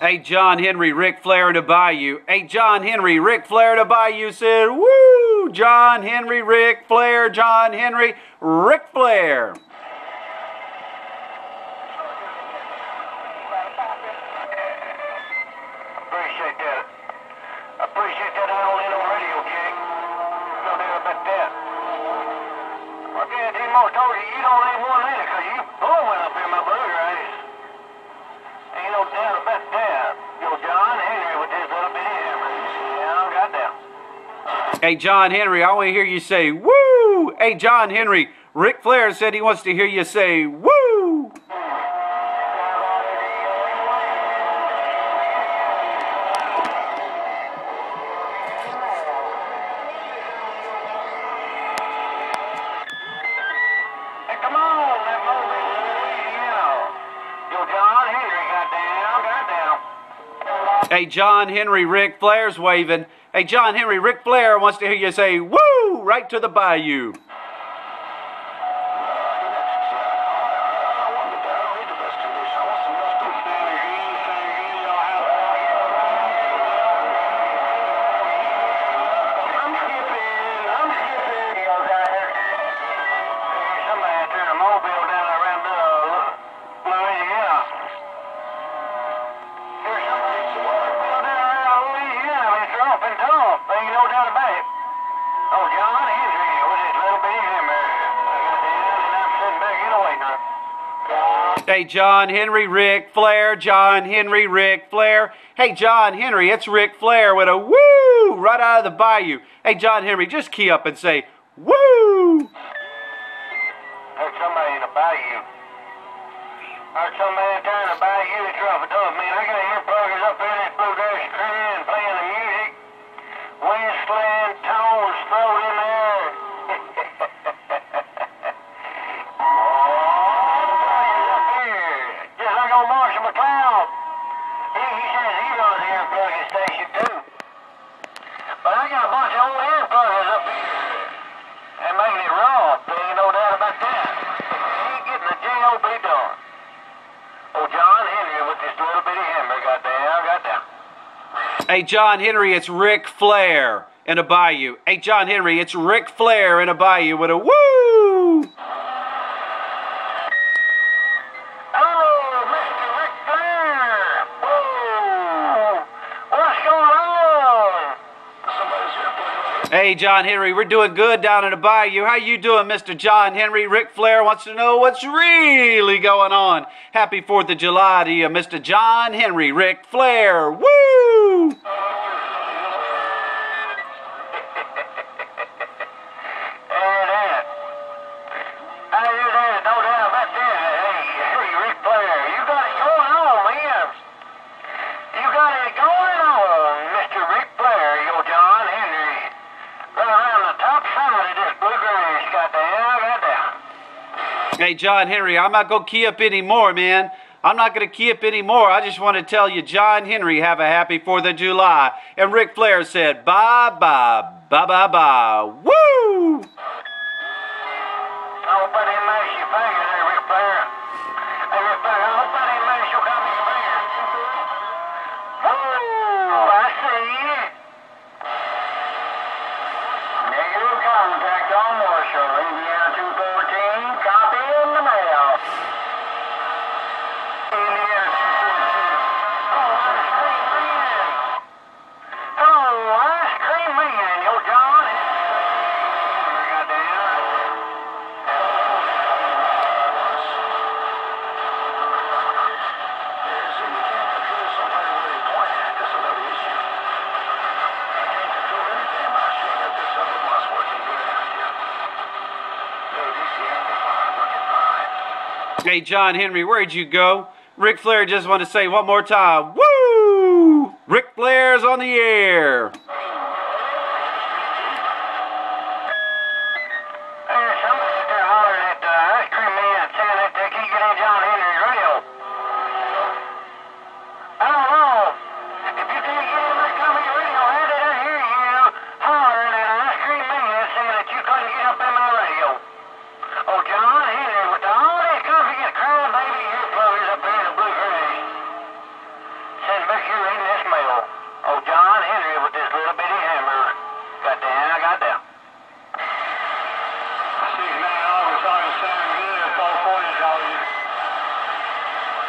Hey, John Henry, Ric Flair in the Bayou. Hey, John Henry, Ric Flair in the Bayou said, woo! John Henry, Ric Flair, John Henry, Ric Flair. Appreciate that. Appreciate that. I don't need no radio, King. No doubt about that. I guarantee most told you, you don't need one either, because you blowing up in my brother ass. Ain't no doubt about that. Yo, John Henry with his little bitty hammer. Yeah, goddamn. Hey, John Henry, I want to hear you say, woo! Hey, John Henry, Ric Flair said he wants to hear you say, woo! Hey, John Henry, Ric Flair's waving. Hey, John Henry, Ric Flair wants to hear you say, woo, right to the bayou. Hey, John Henry, Ric Flair, John Henry, Ric Flair. Hey, John Henry, it's Ric Flair with a woo right out of the bayou. Hey, John Henry, just key up and say, woo! There's somebody in the bayou. There's somebody down in the bayou that's dropping off, man. I got earpluggers up in this blue screen playing the music. Whistling, tones thrown in there. But I got a bunch of old earpluggers up here and making it raw. There ain't no doubt about that. He ain't getting the J.O.B. done. Oh, John Henry with this little bitty hammer. Goddamn. Hey, John Henry, it's Ric Flair in a bayou. Hey, John Henry, it's Ric Flair in a bayou with a woo! Hey, John Henry, we're doing good down in the bayou. How you doing, Mr. John Henry? Ric Flair wants to know what's really going on. Happy 4th of July to you, Mr. John Henry, Ric Flair. Woo! Hey, John Henry, I'm not going to key up anymore, man. I'm not going to key up anymore. I just want to tell you, John Henry, have a happy 4th of July. And Ric Flair said, bye-bye, bye-bye-bye. Woo! I hope I didn't mash your finger there, Ric Flair. Hey, Ric Flair, I hope I didn't mash your finger. Oh, I see. Negative contact on Marshall, Indiana 214. Copy in the mail. Indiana 214. Oh, ice cream man. Oh, ice cream man, yo, John. Goddamn. Hey, John Henry, where'd you go? Ric Flair just want to say one more time, woo! Ric Flair's on the air.